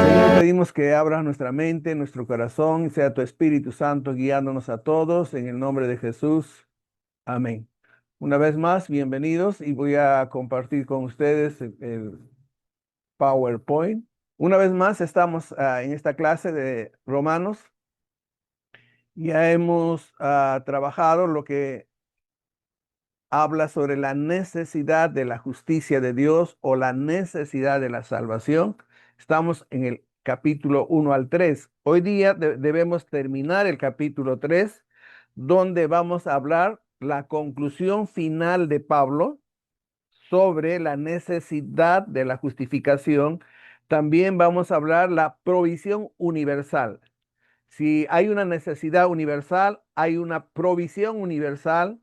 Señor, pedimos que abras nuestra mente, nuestro corazón, y sea tu Espíritu Santo guiándonos a todos en el nombre de Jesús. Amén. Una vez más, bienvenidos y voy a compartir con ustedes el PowerPoint. Una vez más, estamos en esta clase de Romanos. Ya hemos trabajado lo que habla sobre la necesidad de la justicia de Dios o la necesidad de la salvación. Estamos en el capítulo 1 al 3. Hoy día debemos terminar el capítulo 3, donde vamos a hablar la conclusión final de Pablo sobre la necesidad de la justificación. También vamos a hablar la provisión universal. Si hay una necesidad universal, hay una provisión universal,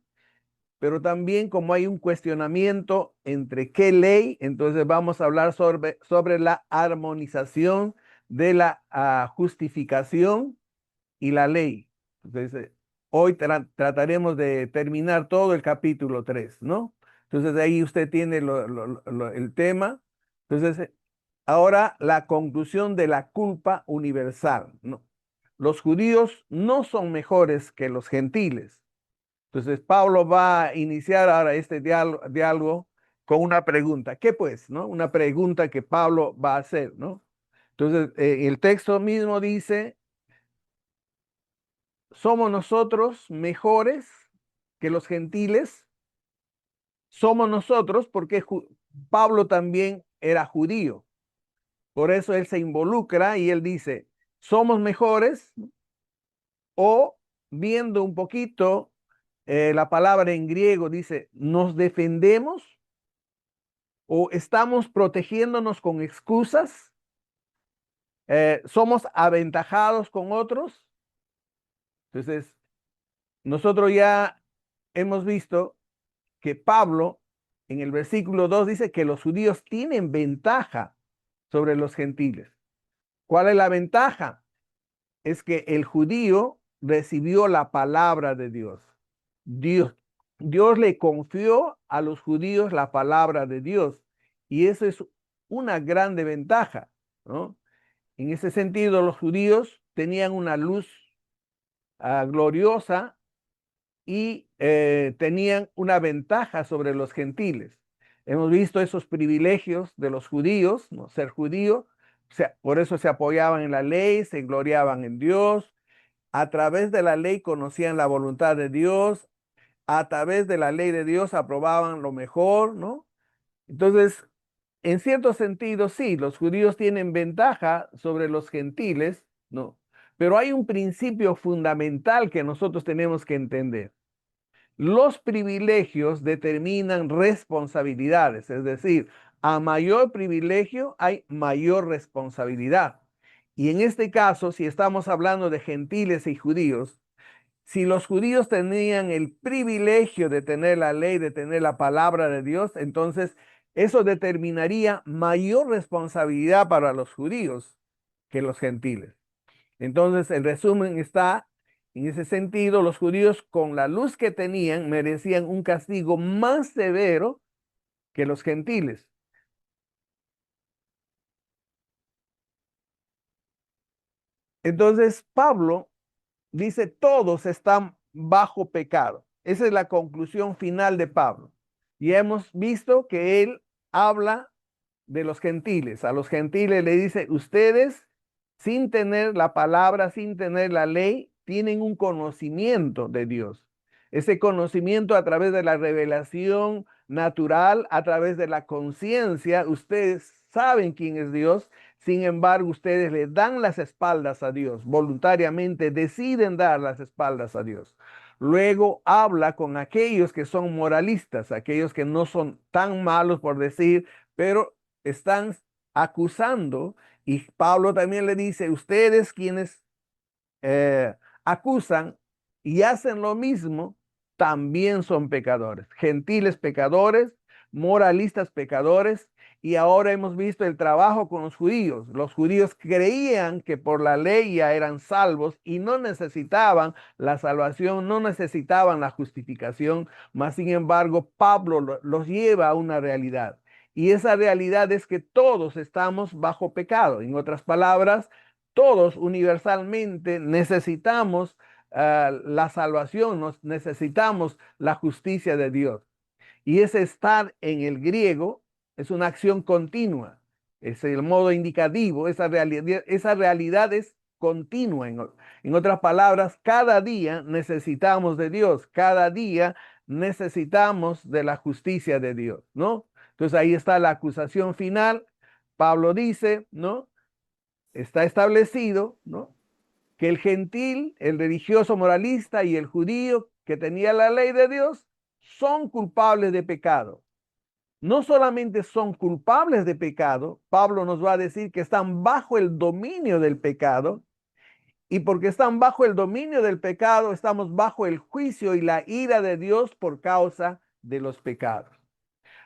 pero también como hay un cuestionamiento entre qué ley, entonces vamos a hablar sobre la armonización de la justificación y la ley. Entonces, hoy trataremos de terminar todo el capítulo 3, ¿no? Entonces, ahí usted tiene el tema. Entonces, ahora la conclusión de la culpa universal, ¿no? Los judíos no son mejores que los gentiles. Entonces, Pablo va a iniciar ahora este diálogo con una pregunta. ¿Qué pues, no? Una pregunta que Pablo va a hacer, ¿no? Entonces, el texto mismo dice, ¿somos nosotros mejores que los gentiles? Somos nosotros porque Pablo también era judío. Por eso él se involucra y él dice, ¿somos mejores? O viendo un poquito la palabra en griego dice, ¿nos defendemos? ¿O estamos protegiéndonos con excusas? ¿Somos aventajados con otros? Entonces, nosotros ya hemos visto que Pablo en el versículo 2 dice que los judíos tienen ventaja sobre los gentiles. ¿Cuál es la ventaja? Es que el judío recibió la palabra de Dios. Dios le confió a los judíos la palabra de Dios. Y eso es una grande ventaja, ¿no? En ese sentido, los judíos tenían una luz gloriosa y tenían una ventaja sobre los gentiles. Hemos visto esos privilegios de los judíos, ¿no? Ser judío, por eso se apoyaban en la ley, se gloriaban en Dios. A través de la ley conocían la voluntad de Dios, a través de la ley de Dios aprobaban lo mejor, ¿no? Entonces, en cierto sentido, sí, los judíos tienen ventaja sobre los gentiles, ¿no? Pero hay un principio fundamental que nosotros tenemos que entender. Los privilegios determinan responsabilidades, es decir, a mayor privilegio hay mayor responsabilidad. Y en este caso, si estamos hablando de gentiles y judíos, si los judíos tenían el privilegio de tener la ley, de tener la palabra de Dios, entonces eso determinaría mayor responsabilidad para los judíos que los gentiles. Entonces, el resumen está, en ese sentido, los judíos con la luz que tenían merecían un castigo más severo que los gentiles. Entonces, Pablo dice, todos están bajo pecado. Esa es la conclusión final de Pablo. Y hemos visto que él habla de los gentiles. A los gentiles le dice, ustedes, sin tener la palabra, sin tener la ley, tienen un conocimiento de Dios. Ese conocimiento a través de la revelación natural, a través de la conciencia, ustedes saben quién es Dios. Sin embargo, ustedes le dan las espaldas a Dios, voluntariamente deciden dar las espaldas a Dios. Luego habla con aquellos que son moralistas, aquellos que no son tan malos por decir, pero están acusando, y Pablo también le dice, ustedes quienes acusan y hacen lo mismo, también son pecadores, gentiles pecadores, moralistas, pecadores, y ahora hemos visto el trabajo con los judíos. Los judíos creían que por la ley ya eran salvos y no necesitaban la salvación, no necesitaban la justificación, mas sin embargo Pablo los lleva a una realidad. Y esa realidad es que todos estamos bajo pecado. En otras palabras, todos universalmente necesitamos la salvación, necesitamos la justicia de Dios. Y ese estar en el griego es una acción continua, es el modo indicativo, esa realidad es continua. En otras palabras, cada día necesitamos de Dios, cada día necesitamos de la justicia de Dios, ¿no? Entonces ahí está la acusación final. Pablo dice, ¿no? Está establecido, ¿no? Que el gentil, el religioso moralista y el judío que tenía la ley de Dios son culpables de pecado. No solamente son culpables de pecado, Pablo nos va a decir que están bajo el dominio del pecado, y porque están bajo el dominio del pecado, estamos bajo el juicio y la ira de Dios por causa de los pecados.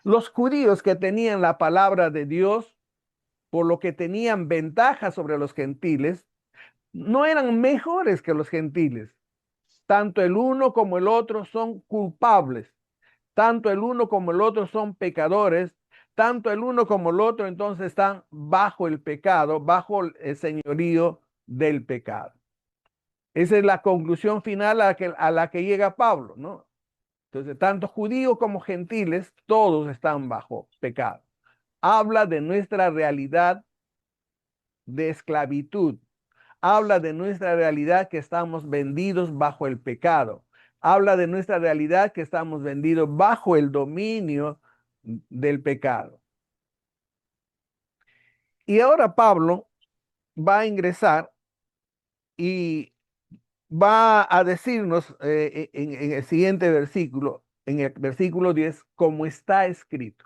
Los judíos que tenían la palabra de Dios, por lo que tenían ventaja sobre los gentiles, no eran mejores que los gentiles. Tanto el uno como el otro son culpables. Tanto el uno como el otro son pecadores. Tanto el uno como el otro entonces están bajo el pecado, bajo el señorío del pecado. Esa es la conclusión final a la que llega Pablo, ¿no? Entonces, tanto judíos como gentiles, todos están bajo pecado. Habla de nuestra realidad de esclavitud. Habla de nuestra realidad que estamos vendidos bajo el pecado. Habla de nuestra realidad que estamos vendidos bajo el dominio del pecado. Y ahora Pablo va a ingresar y va a decirnos en el siguiente versículo, en el versículo 10, como está escrito.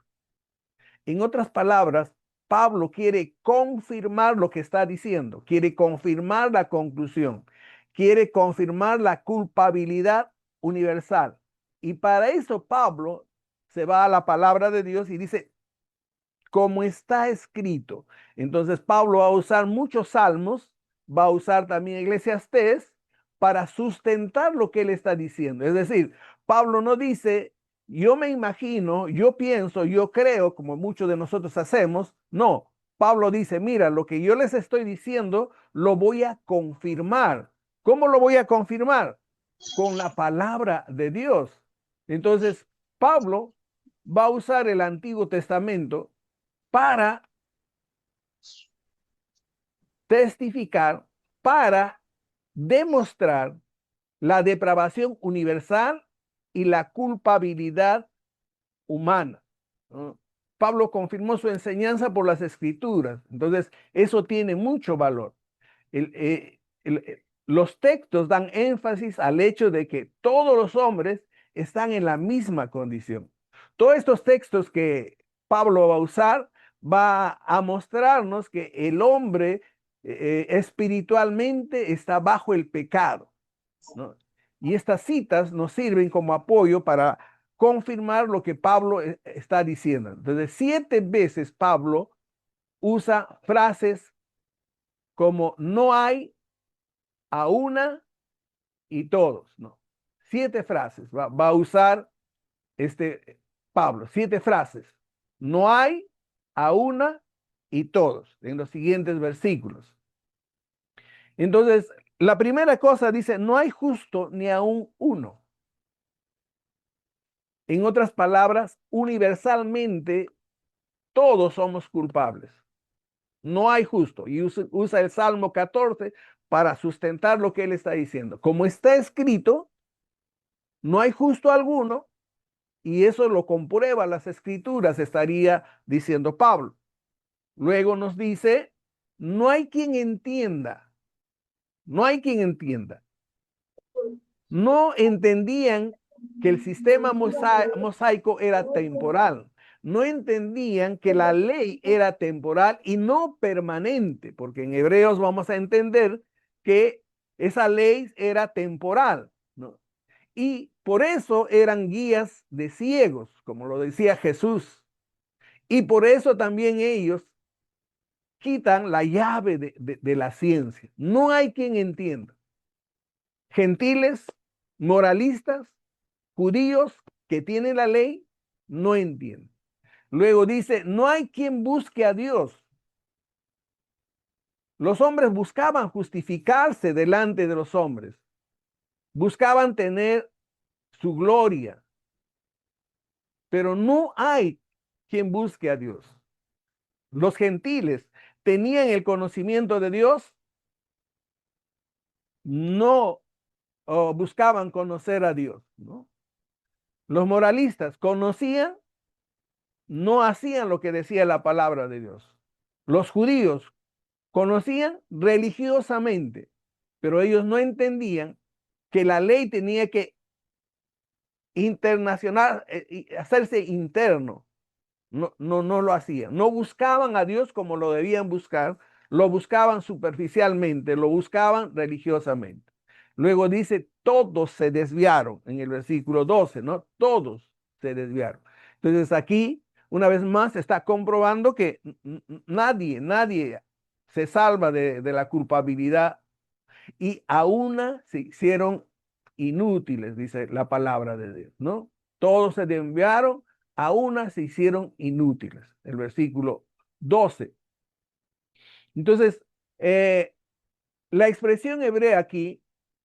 En otras palabras, Pablo quiere confirmar lo que está diciendo, quiere confirmar la conclusión, quiere confirmar la culpabilidad universal. Y para eso Pablo se va a la palabra de Dios y dice, como está escrito. Entonces Pablo va a usar muchos salmos, va a usar también Eclesiastés para sustentar lo que él está diciendo. Es decir, Pablo no dice, yo me imagino, yo pienso, yo creo, como muchos de nosotros hacemos. No, Pablo dice, mira, lo que yo les estoy diciendo lo voy a confirmar. ¿Cómo lo voy a confirmar? Con la palabra de Dios. Entonces, Pablo va a usar el Antiguo Testamento para testificar, para demostrar la depravación universal y la culpabilidad humana, ¿no? Pablo confirmó su enseñanza por las escrituras, entonces eso tiene mucho valor. Los textos dan énfasis al hecho de que todos los hombres están en la misma condición. Todos estos textos que Pablo va a usar va a mostrarnos que el hombre espiritualmente está bajo el pecado, ¿no? Y estas citas nos sirven como apoyo para confirmar lo que Pablo está diciendo. Entonces, 7 veces Pablo usa frases como no hay, a una y todos, ¿no? 7 frases va a usar Pablo, 7 frases. No hay, a una y todos, en los siguientes versículos. Entonces, la primera cosa dice, no hay justo ni aún uno. En otras palabras, universalmente todos somos culpables. No hay justo. Y usa el Salmo 14 para sustentar lo que él está diciendo. Como está escrito, no hay justo alguno, y eso lo comprueba las escrituras, estaría diciendo Pablo. Luego nos dice, no hay quien entienda. No hay quien entienda. No entendían que el sistema mosaico era temporal. No entendían que la ley era temporal y no permanente, porque en Hebreos vamos a entender que esa ley era temporal, ¿no? Y por eso eran guías de ciegos, como lo decía Jesús. Y por eso también ellos quitan la llave de la ciencia. No hay quien entienda. Gentiles, moralistas, judíos que tienen la ley, no entienden. Luego dice, no hay quien busque a Dios. Los hombres buscaban justificarse delante de los hombres. Buscaban tener su gloria. Pero no hay quien busque a Dios. Los gentiles tenían el conocimiento de Dios, no buscaban conocer a Dios, ¿no? Los moralistas conocían, no hacían lo que decía la palabra de Dios. Los judíos conocían religiosamente, pero ellos no entendían que la ley tenía que internacional, hacerse interno. No lo hacían. No buscaban a Dios como lo debían buscar, lo buscaban superficialmente, lo buscaban religiosamente. Luego dice, todos se desviaron en el versículo 12, ¿no? Todos se desviaron. Entonces aquí, una vez más, está comprobando que nadie se salva de la culpabilidad y a una se hicieron inútiles, dice la palabra de Dios, ¿no? Todos se desviaron, a una se hicieron inútiles. El versículo 12. Entonces, la expresión hebrea aquí,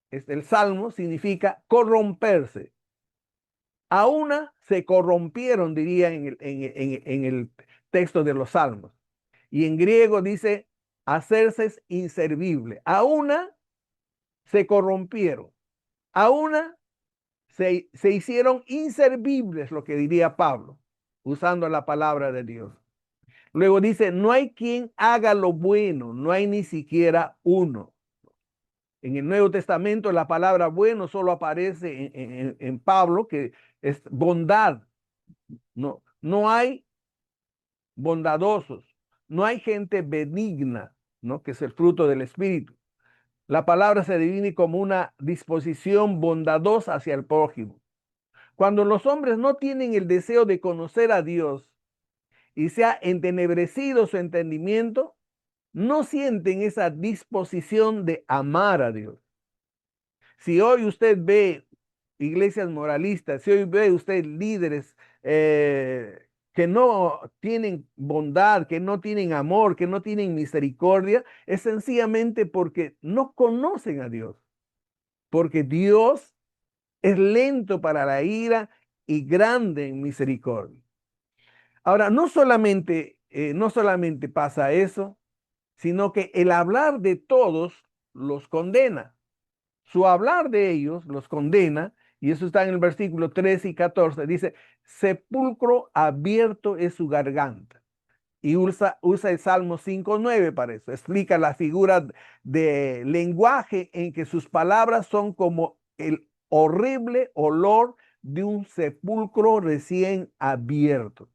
el salmo, significa corromperse. A una se corrompieron, diría en el texto de los salmos. Y en griego dice hacerse inservible. A una se corrompieron. A una se hicieron inservibles, lo que diría Pablo, usando la palabra de Dios. Luego dice, no hay quien haga lo bueno, no hay ni siquiera uno. En el Nuevo Testamento la palabra bueno solo aparece en Pablo, que es bondad. No hay bondadosos, no hay gente benigna, ¿no? Que es el fruto del Espíritu. La palabra se define como una disposición bondadosa hacia el prójimo. Cuando los hombres no tienen el deseo de conocer a Dios y se ha entenebrecido su entendimiento, no sienten esa disposición de amar a Dios. Si hoy usted ve iglesias moralistas, si hoy ve usted líderes que no tienen bondad, que no tienen amor, que no tienen misericordia, es sencillamente porque no conocen a Dios. Porque Dios es lento para la ira y grande en misericordia. Ahora, no solamente pasa eso, sino que el hablar de todos los condena. Su hablar de ellos los condena, y eso está en el versículo 13 y 14. Dice, sepulcro abierto es su garganta. Y usa el Salmo 5:9 para eso. Explica la figura de lenguaje en que sus palabras son como el horrible olor de un sepulcro recién abierto.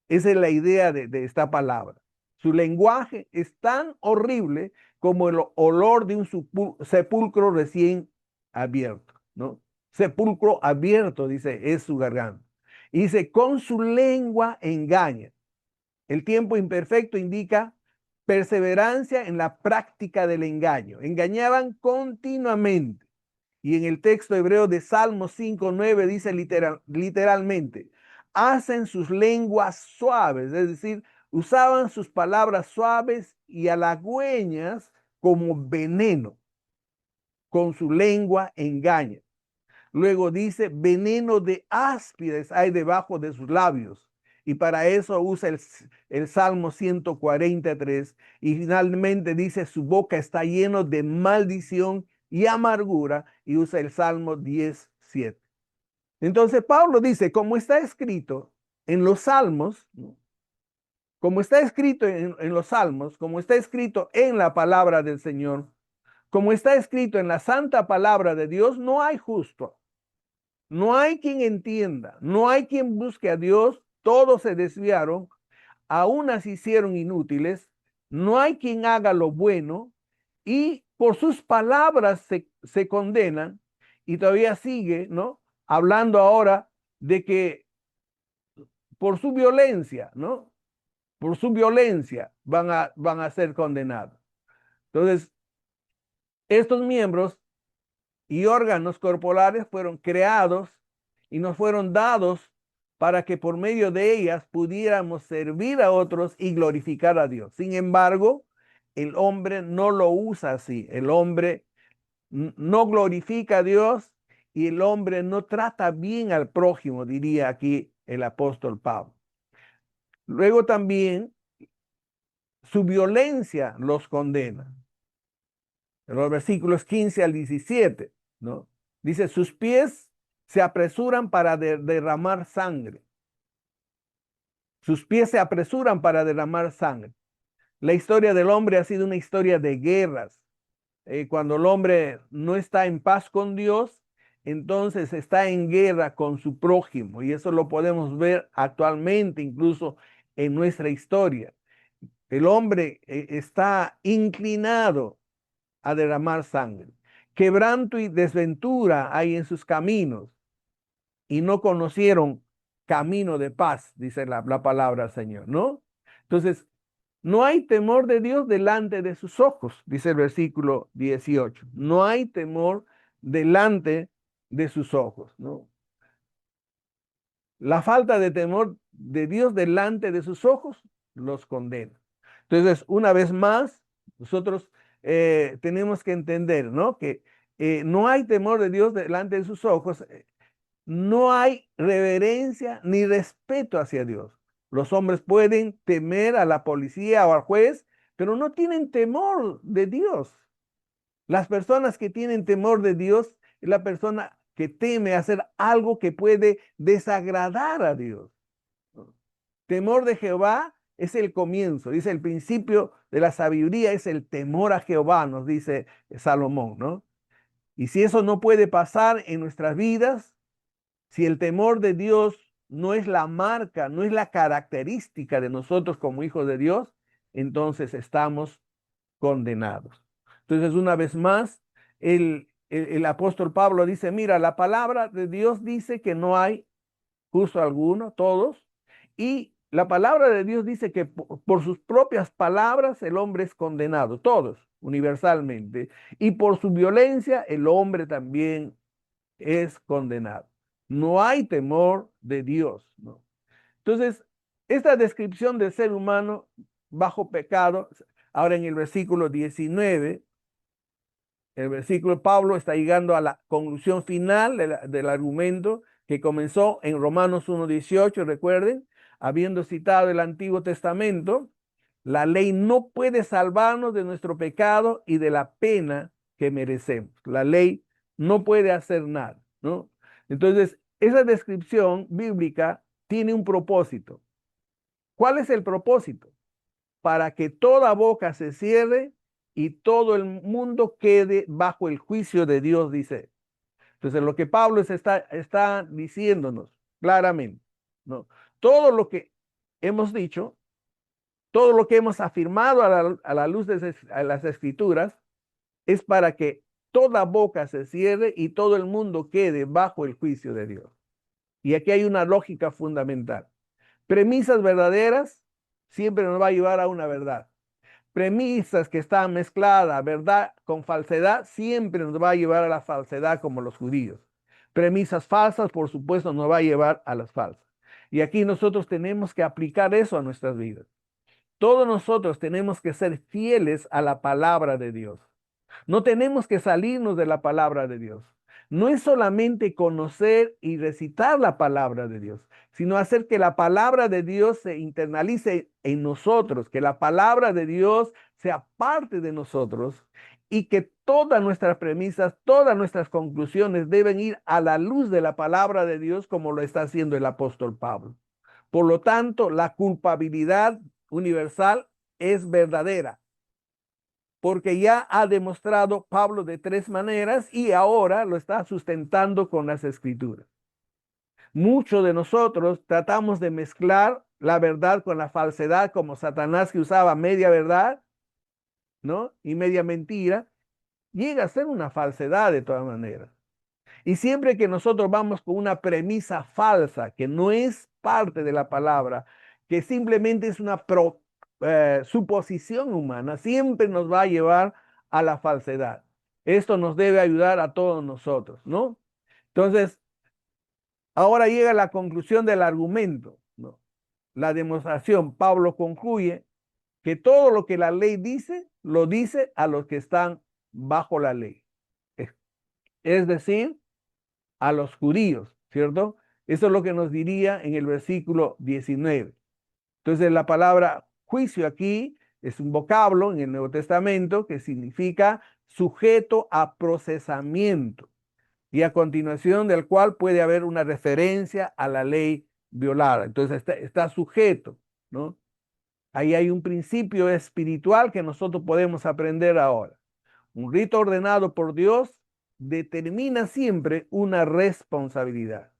Esa es la idea de esta palabra. Su lenguaje es tan horrible como el olor de un sepulcro recién abierto, ¿no? Sepulcro abierto, dice, es su garganta. Y dice, con su lengua engaña. El tiempo imperfecto indica perseverancia en la práctica del engaño. Engañaban continuamente. Y en el texto hebreo de Salmo 5:9 dice literalmente, hacen sus lenguas suaves, es decir, usaban sus palabras suaves y halagüeñas como veneno. Con su lengua engaña. Luego dice, veneno de áspides hay debajo de sus labios. Y para eso usa el Salmo 143. Y finalmente dice, su boca está lleno de maldición y amargura. Y usa el Salmo 10:7. Entonces Pablo dice, como está escrito en los Salmos, ¿no? Como está escrito en los Salmos, como está escrito en la palabra del Señor, como está escrito en la santa palabra de Dios, no hay justo. No hay quien entienda, no hay quien busque a Dios, todos se desviaron, a unas se hicieron inútiles, no hay quien haga lo bueno y por sus palabras se condenan y todavía sigue, ¿no? hablando ahora de que por su violencia, ¿no? Por su violencia van a ser condenados. Entonces, estos miembros y órganos corporales fueron creados y nos fueron dados para que por medio de ellas pudiéramos servir a otros y glorificar a Dios. Sin embargo, el hombre no lo usa así. El hombre no glorifica a Dios y el hombre no trata bien al prójimo, diría aquí el apóstol Pablo. Luego también su violencia los condena. En los versículos 15 al 17, ¿no? Dice, sus pies se apresuran para derramar sangre. Sus pies se apresuran para derramar sangre. La historia del hombre ha sido una historia de guerras. Cuando el hombre no está en paz con Dios, entonces está en guerra con su prójimo. Y eso lo podemos ver actualmente, incluso en nuestra historia. El hombre está inclinado a derramar sangre. Quebranto y desventura hay en sus caminos y no conocieron camino de paz, dice la palabra del Señor, ¿no? Entonces, no hay temor de Dios delante de sus ojos, dice el versículo 18. No hay temor delante de sus ojos, ¿no? La falta de temor de Dios delante de sus ojos los condena. Entonces, una vez más, nosotros tenemos que entender, ¿no? Que no hay temor de Dios delante de sus ojos, no hay reverencia ni respeto hacia Dios. Los hombres pueden temer a la policía o al juez, pero no tienen temor de Dios. Las personas que tienen temor de Dios es la persona que teme hacer algo que puede desagradar a Dios. Temor de Jehová es el comienzo, dice el principio de la sabiduría es el temor a Jehová, nos dice Salomón, ¿no? Y si eso no puede pasar en nuestras vidas, si el temor de Dios no es la marca, no es la característica de nosotros como hijos de Dios, entonces estamos condenados. Entonces, una vez más, el apóstol Pablo dice, mira, la palabra de Dios dice que no hay justo alguno, todos, y la palabra de Dios dice que por sus propias palabras el hombre es condenado, todos, universalmente, y por su violencia el hombre también es condenado. No hay temor de Dios, ¿no? Entonces, esta descripción del ser humano bajo pecado, ahora en el versículo 19, el versículo Pablo está llegando a la conclusión final del argumento que comenzó en Romanos 1:18, recuerden, habiendo citado el Antiguo Testamento, la ley no puede salvarnos de nuestro pecado y de la pena que merecemos. La ley no puede hacer nada, ¿no? Entonces, esa descripción bíblica tiene un propósito. ¿Cuál es el propósito? Para que toda boca se cierre y todo el mundo quede bajo el juicio de Dios, dice. Entonces, lo que Pablo está diciéndonos claramente, ¿no? Todo lo que hemos dicho, todo lo que hemos afirmado a la luz de las Escrituras, es para que toda boca se cierre y todo el mundo quede bajo el juicio de Dios. Y aquí hay una lógica fundamental. Premisas verdaderas siempre nos va a llevar a una verdad. Premisas que están mezcladas, verdad con falsedad, siempre nos va a llevar a la falsedad como los judíos. Premisas falsas, por supuesto, nos va a llevar a las falsas. Y aquí nosotros tenemos que aplicar eso a nuestras vidas. Todos nosotros tenemos que ser fieles a la palabra de Dios. No tenemos que salirnos de la palabra de Dios. No es solamente conocer y recitar la palabra de Dios, sino hacer que la palabra de Dios se internalice en nosotros, que la palabra de Dios sea parte de nosotros y que todas nuestras premisas, todas nuestras conclusiones deben ir a la luz de la palabra de Dios como lo está haciendo el apóstol Pablo. Por lo tanto, la culpabilidad universal es verdadera, porque ya ha demostrado Pablo de tres maneras y ahora lo está sustentando con las Escrituras. Muchos de nosotros tratamos de mezclar la verdad con la falsedad, como Satanás, que usaba media verdad, ¿no? Y media mentira. Llega a ser una falsedad de todas maneras. Y siempre que nosotros vamos con una premisa falsa, que no es parte de la palabra, que simplemente es una suposición humana, siempre nos va a llevar a la falsedad. Esto nos debe ayudar a todos nosotros, ¿no? Entonces, ahora llega la conclusión del argumento, ¿no? La demostración. Pablo concluye que todo lo que la ley dice, lo dice a los que están bajo la ley. Es decir, a los judíos, ¿cierto? Eso es lo que nos diría en el versículo 19. Entonces, la palabra juicio aquí es un vocablo en el Nuevo Testamento que significa sujeto a procesamiento y a continuación del cual puede haber una referencia a la ley violada. Entonces, está sujeto, ¿no? Ahí hay un principio espiritual que nosotros podemos aprender ahora. Un rito ordenado por Dios determina siempre una responsabilidad.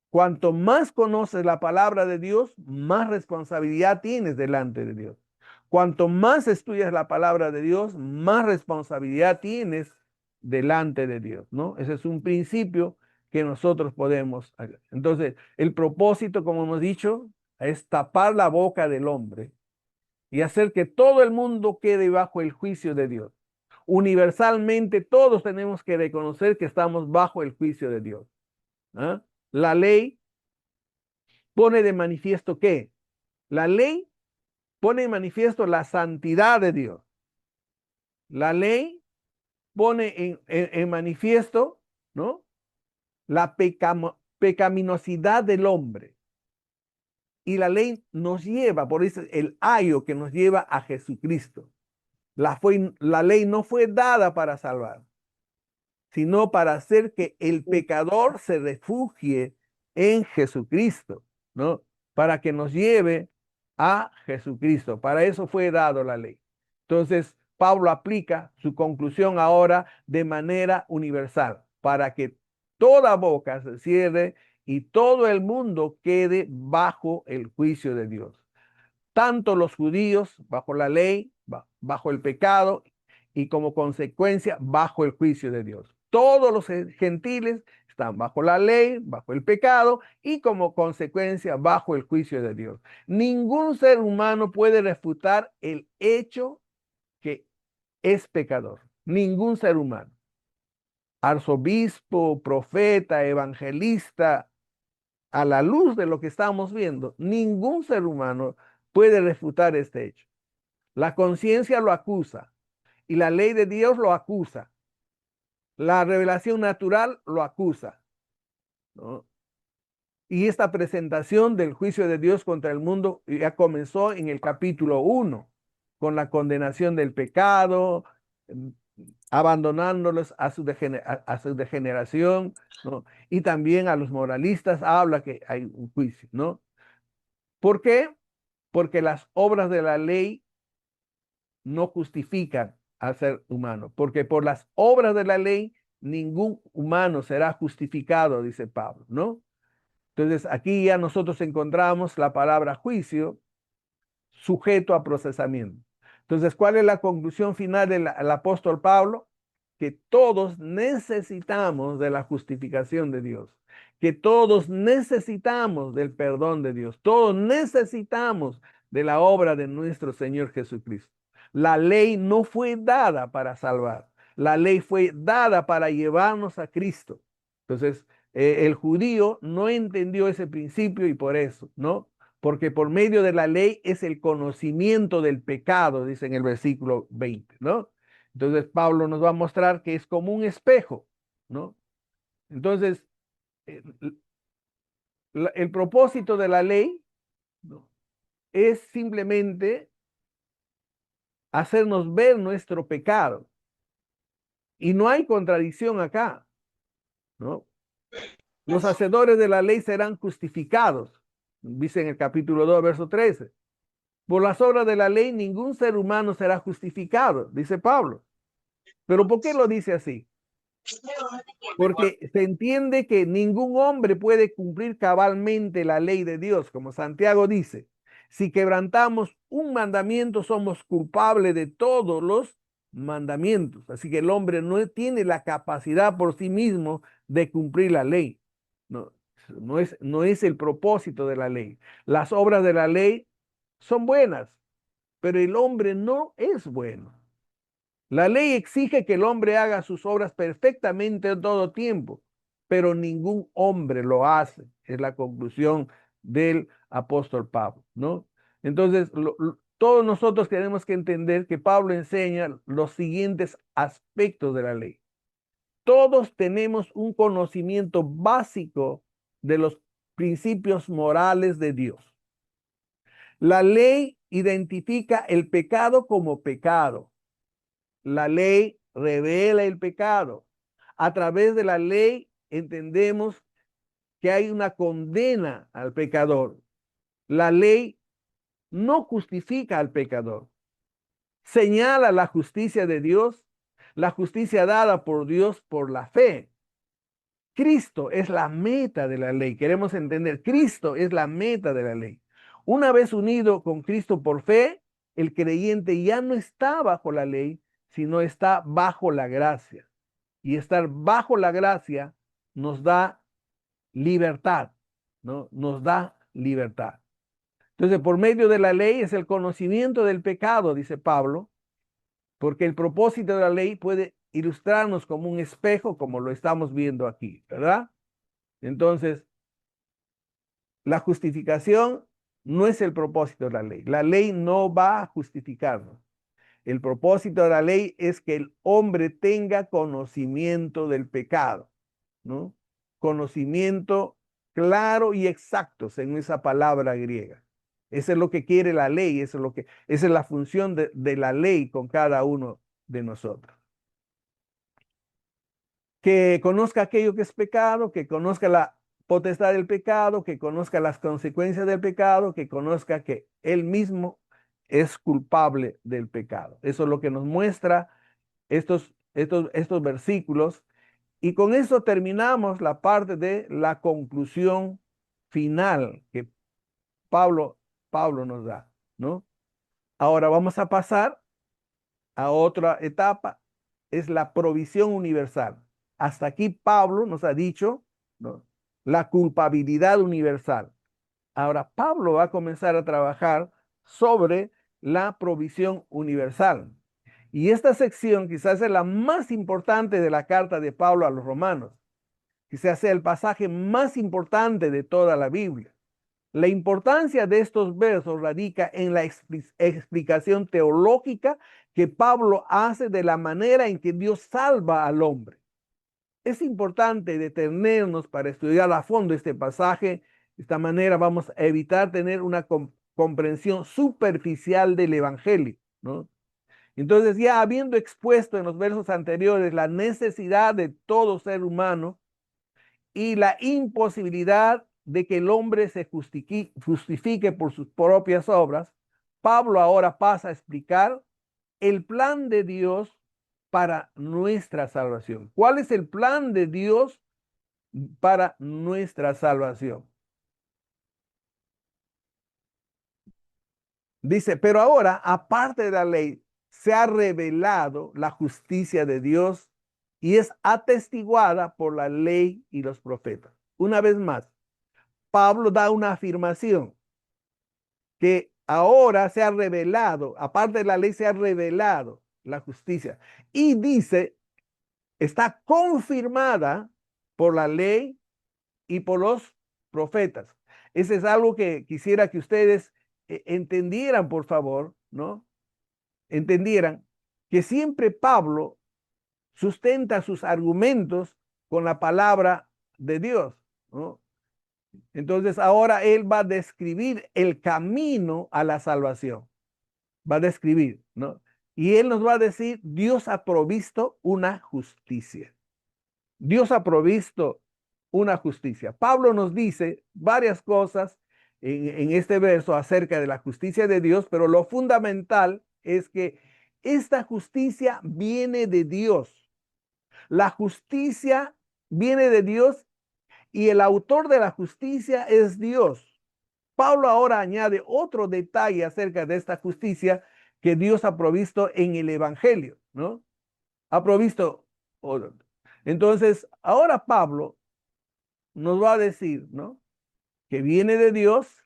Cuanto más conoces la palabra de Dios, más responsabilidad tienes delante de Dios. Cuanto más estudias la palabra de Dios, más responsabilidad tienes delante de Dios, ¿no? Ese es un principio que nosotros podemos hacer. Entonces, el propósito, como hemos dicho, es tapar la boca del hombre y hacer que todo el mundo quede bajo el juicio de Dios. Universalmente, todos tenemos que reconocer que estamos bajo el juicio de Dios. ¿Ah? La ley pone de manifiesto ¿qué? La ley pone de manifiesto la santidad de Dios. La ley pone en manifiesto, ¿no? La pecaminosidad del hombre. Y la ley nos lleva, por eso el ayo que nos lleva a Jesucristo. La ley no fue dada para salvar, sino para hacer que el pecador se refugie en Jesucristo, ¿no? Para que nos lleve a Jesucristo. Para eso fue dado la ley. Entonces, Pablo aplica su conclusión ahora de manera universal, para que toda boca se cierre y todo el mundo quede bajo el juicio de Dios. Tanto los judíos bajo la ley, bajo el pecado y como consecuencia bajo el juicio de Dios. Todos los gentiles están bajo la ley, bajo el pecado y como consecuencia bajo el juicio de Dios. Ningún ser humano puede refutar el hecho que es pecador. Ningún ser humano. Arzobispo, profeta, evangelista, a la luz de lo que estamos viendo, ningún ser humano puede refutar este hecho. La conciencia lo acusa y la ley de Dios lo acusa. La revelación natural lo acusa, ¿no? Y esta presentación del juicio de Dios contra el mundo ya comenzó en el capítulo 1, con la condenación del pecado, abandonándolos a su degeneración, ¿no? Y también a los moralistas habla que hay un juicio, ¿no? ¿Por qué? Porque las obras de la ley no justifican al ser humano, porque por las obras de la ley ningún humano será justificado, dice Pablo, ¿no? Entonces aquí ya nosotros encontramos la palabra juicio sujeto a procesamiento. Entonces, ¿cuál es la conclusión final del apóstol Pablo? Que todos necesitamos de la justificación de Dios, que todos necesitamos del perdón de Dios, todos necesitamos de la obra de nuestro Señor Jesucristo. La ley no fue dada para salvar, la ley fue dada para llevarnos a Cristo. Entonces, el judío no entendió ese principio y por eso, ¿no? Porque por medio de la ley es el conocimiento del pecado, dice en el versículo 20, ¿no? Entonces Pablo nos va a mostrar que es como un espejo, ¿no? Entonces, el propósito de la ley, ¿no?, es simplemente hacernos ver nuestro pecado. Y no hay contradicción acá, ¿no? Los hacedores de la ley serán justificados, dice en el capítulo 2, verso 13. Por las obras de la ley ningún ser humano será justificado, dice Pablo. ¿Pero por qué lo dice así? Porque se entiende que ningún hombre puede cumplir cabalmente la ley de Dios, como Santiago dice. Si quebrantamos un mandamiento, somos culpables de todos los mandamientos. Así que el hombre no tiene la capacidad por sí mismo de cumplir la ley. No, no es el propósito de la ley. Las obras de la ley son buenas, pero el hombre no es bueno. La ley exige que el hombre haga sus obras perfectamente en todo tiempo, pero ningún hombre lo hace. Es la conclusión del apóstol Pablo, ¿no? Entonces, todos nosotros tenemos que entender que Pablo enseña los siguientes aspectos de la ley. Todos tenemos un conocimiento básico de los principios morales de Dios. La ley identifica el pecado como pecado. La ley revela el pecado. A través de la ley entendemos que hay una condena al pecador. La ley no justifica al pecador. Señala la justicia de Dios, la justicia dada por Dios por la fe. Cristo es la meta de la ley. Queremos entender, Cristo es la meta de la ley. Una vez unido con Cristo por fe, el creyente ya no está bajo la ley, sino está bajo la gracia. Y estar bajo la gracia nos da libertad, ¿no? Nos da libertad. Entonces, por medio de la ley es el conocimiento del pecado, dice Pablo, porque el propósito de la ley puede ilustrarnos como un espejo, como lo estamos viendo aquí, ¿verdad? Entonces, la justificación no es el propósito de la ley. La ley no va a justificarnos. El propósito de la ley es que el hombre tenga conocimiento del pecado, ¿no? Conocimiento claro y exacto, según esa palabra griega. Eso es lo que quiere la ley, esa es la función de la ley con cada uno de nosotros. Que conozca aquello que es pecado, que conozca la potestad del pecado, que conozca las consecuencias del pecado, que conozca que él mismo es culpable del pecado. Eso es lo que nos muestra estos versículos. Y con eso terminamos la parte de la conclusión final que Pablo nos da, ¿no? Ahora vamos a pasar a otra etapa, es la provisión universal. Hasta aquí Pablo nos ha dicho, ¿no?, la culpabilidad universal. Ahora Pablo va a comenzar a trabajar sobre la provisión universal. Y esta sección quizás es la más importante de la carta de Pablo a los romanos. Quizás sea el pasaje más importante de toda la Biblia. La importancia de estos versos radica en la explicación teológica que Pablo hace de la manera en que Dios salva al hombre. Es importante detenernos para estudiar a fondo este pasaje. De esta manera vamos a evitar tener una comprensión superficial del Evangelio, ¿no? Entonces, ya habiendo expuesto en los versos anteriores la necesidad de todo ser humano y la imposibilidad de que el hombre se justifique por sus propias obras, Pablo ahora pasa a explicar el plan de Dios para nuestra salvación. ¿Cuál es el plan de Dios para nuestra salvación? Dice, pero ahora, aparte de la ley, se ha revelado la justicia de Dios y es atestiguada por la ley y los profetas. Una vez más, Pablo da una afirmación que ahora se ha revelado, aparte de la ley, se ha revelado la justicia. Y dice, está confirmada por la ley y por los profetas. Ese es algo que quisiera que ustedes entendieran, por favor, ¿no? Entendieran que siempre Pablo sustenta sus argumentos con la palabra de Dios, ¿no? Entonces ahora él va a describir el camino a la salvación. Va a describir, ¿no? Y él nos va a decir, Dios ha provisto una justicia. Dios ha provisto una justicia. Pablo nos dice varias cosas en este verso acerca de la justicia de Dios, pero lo fundamental es que esta justicia viene de Dios. La justicia viene de Dios y el autor de la justicia es Dios. Pablo ahora añade otro detalle acerca de esta justicia que Dios ha provisto en el Evangelio. ¿no? Ha provisto oro. Entonces, ahora Pablo nos va a decir, ¿no? Que viene de Dios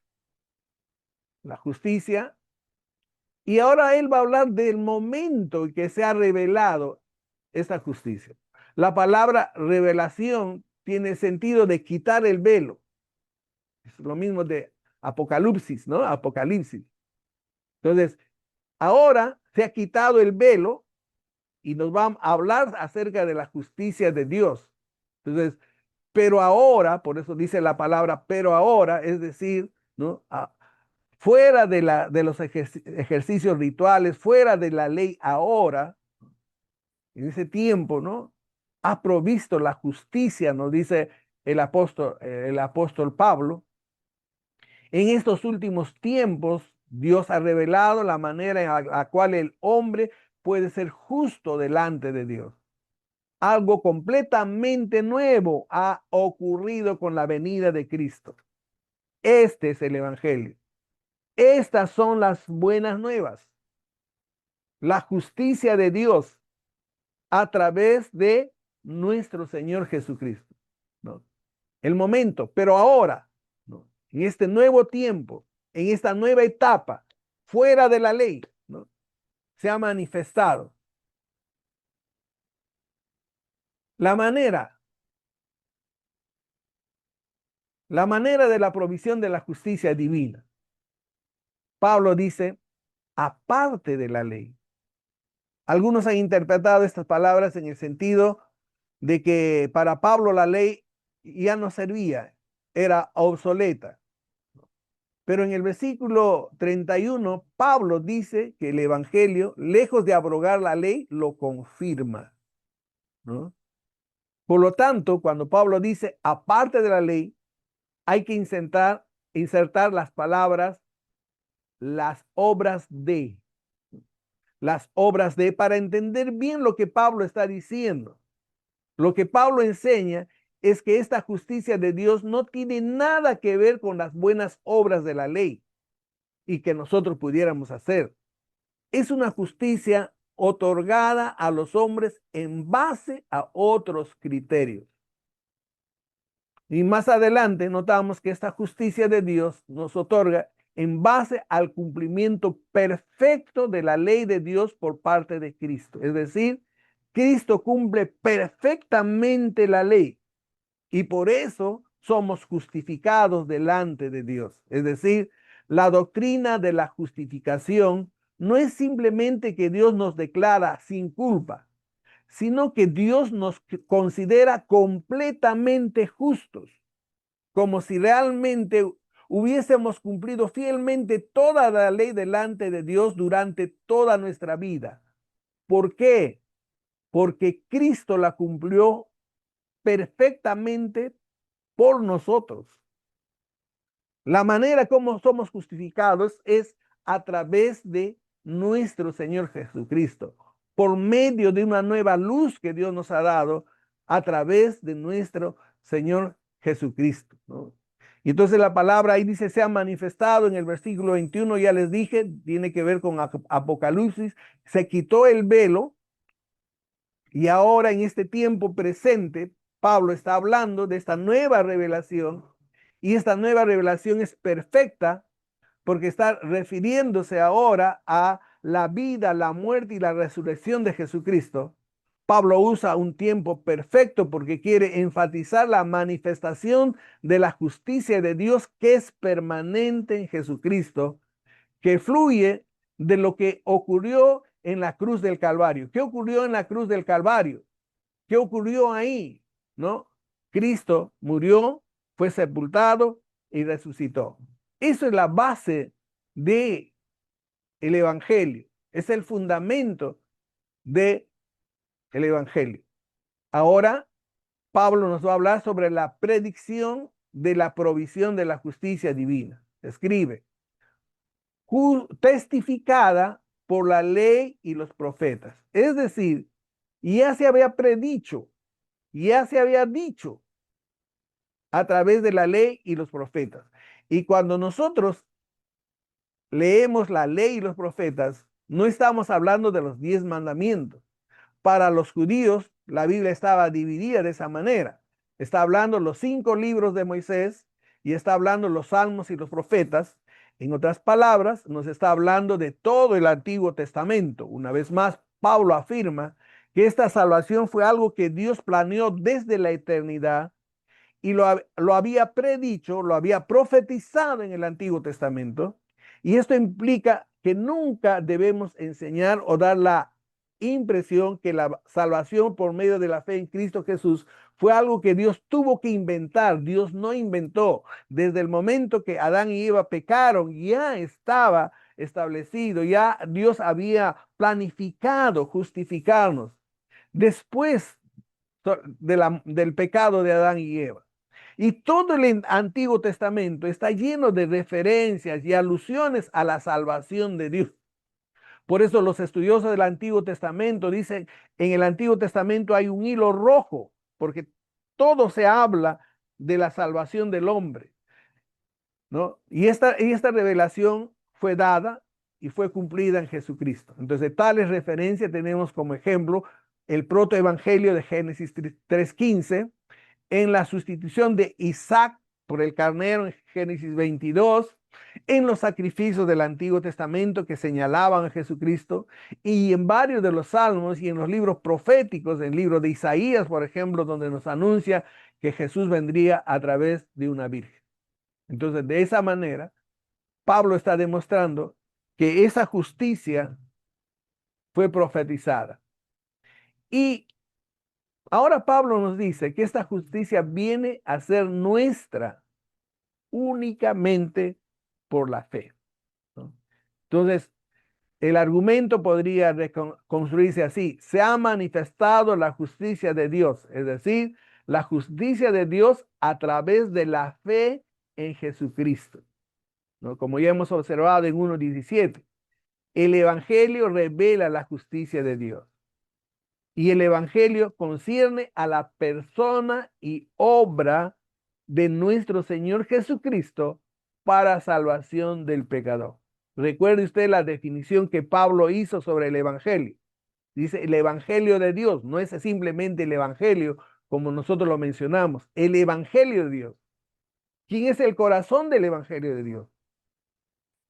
la justicia, y ahora él va a hablar del momento en que se ha revelado esta justicia. La palabra revelación tiene sentido de quitar el velo. Es lo mismo de Apocalipsis, ¿no? Apocalipsis. Entonces, ahora se ha quitado el velo y nos va a hablar acerca de la justicia de Dios. Entonces, pero ahora, por eso dice la palabra, pero ahora, es decir, ¿no? Fuera de los ejercicios rituales, fuera de la ley ahora, en ese tiempo, ¿no? Ha provisto la justicia, nos dice el apóstol Pablo. En estos últimos tiempos, Dios ha revelado la manera en la cual el hombre puede ser justo delante de Dios. Algo completamente nuevo ha ocurrido con la venida de Cristo. Este es el Evangelio. Estas son las buenas nuevas. La justicia de Dios a través de nuestro Señor Jesucristo, ¿no? El momento, pero ahora, ¿no? En este nuevo tiempo, en esta nueva etapa, fuera de la ley, ¿no? Se ha manifestado la manera, la manera de la provisión de la justicia divina. Pablo dice, aparte de la ley. Algunos han interpretado estas palabras en el sentido de que para Pablo la ley ya no servía, era obsoleta. Pero en el versículo 31, Pablo dice que el Evangelio, lejos de abrogar la ley, lo confirma, ¿no? Por lo tanto, cuando Pablo dice, aparte de la ley, hay que insertar las palabras, las obras de, para entender bien lo que Pablo está diciendo. Lo que Pablo enseña es que esta justicia de Dios no tiene nada que ver con las buenas obras de la ley y que nosotros pudiéramos hacer. Es una justicia otorgada a los hombres en base a otros criterios. Y más adelante notamos que esta justicia de Dios nos otorga en base al cumplimiento perfecto de la ley de Dios por parte de Cristo. Es decir, Cristo cumple perfectamente la ley y por eso somos justificados delante de Dios. Es decir, la doctrina de la justificación no es simplemente que Dios nos declara sin culpa, sino que Dios nos considera completamente justos, como si realmente hubiésemos cumplido fielmente toda la ley delante de Dios durante toda nuestra vida. ¿Por qué? Porque Cristo la cumplió perfectamente por nosotros. La manera como somos justificados es a través de nuestro Señor Jesucristo, por medio de una nueva luz que Dios nos ha dado a través de nuestro Señor Jesucristo, ¿no? Y entonces la palabra ahí dice, se ha manifestado en el versículo 21, ya les dije, tiene que ver con Apocalipsis, se quitó el velo y ahora en este tiempo presente, Pablo está hablando de esta nueva revelación y esta nueva revelación es perfecta porque está refiriéndose ahora a la vida, la muerte y la resurrección de Jesucristo. Pablo usa un tiempo perfecto porque quiere enfatizar la manifestación de la justicia de Dios que es permanente en Jesucristo, que fluye de lo que ocurrió en la cruz del Calvario. ¿Qué ocurrió en la cruz del Calvario? ¿Qué ocurrió ahí? ¿No? Cristo murió, fue sepultado y resucitó. Eso es la base de el evangelio. Es el fundamento de el evangelio. Ahora Pablo nos va a hablar sobre la predicción de la provisión de la justicia divina. Escribe, testificada por la ley y los profetas. Es decir, ya se había predicho, ya se había dicho a través de la ley y los profetas. Y cuando nosotros leemos la ley y los profetas, no estamos hablando de los 10 mandamientos, para los judíos, la Biblia estaba dividida de esa manera. Está hablando los 5 libros de Moisés y está hablando los salmos y los profetas. En otras palabras, nos está hablando de todo el Antiguo Testamento. Una vez más, Pablo afirma que esta salvación fue algo que Dios planeó desde la eternidad y lo había predicho, lo había profetizado en el Antiguo Testamento. Y esto implica que nunca debemos enseñar o dar la impresión que la salvación por medio de la fe en Cristo Jesús fue algo que Dios tuvo que inventar. Dios no inventó. Desde el momento que Adán y Eva pecaron, ya estaba establecido, ya Dios había planificado justificarnos después del pecado de Adán y Eva. Y todo el Antiguo Testamento está lleno de referencias y alusiones a la salvación de Dios. Por eso los estudiosos del Antiguo Testamento dicen, en el Antiguo Testamento hay un hilo rojo, porque todo se habla de la salvación del hombre, ¿no? Y esta revelación fue dada y fue cumplida en Jesucristo. Entonces, tales referencias tenemos como ejemplo el protoevangelio de Génesis 3:15, en la sustitución de Isaac por el carnero en Génesis 22, en los sacrificios del Antiguo Testamento que señalaban a Jesucristo, y en varios de los salmos y en los libros proféticos, en el libro de Isaías, por ejemplo, donde nos anuncia que Jesús vendría a través de una virgen. Entonces, de esa manera, Pablo está demostrando que esa justicia fue profetizada. Y ahora Pablo nos dice que esta justicia viene a ser nuestra únicamente por la fe, ¿no? Entonces, el argumento podría construirse así: se ha manifestado la justicia de Dios, es decir, la justicia de Dios a través de la fe en Jesucristo, ¿no? Como ya hemos observado en 1:17, el Evangelio revela la justicia de Dios. Y el Evangelio concierne a la persona y obra de nuestro Señor Jesucristo para salvación del pecador. Recuerde usted la definición que Pablo hizo sobre el Evangelio. Dice el Evangelio de Dios, no es simplemente el Evangelio como nosotros lo mencionamos, el Evangelio de Dios. ¿Quién es el corazón del Evangelio de Dios?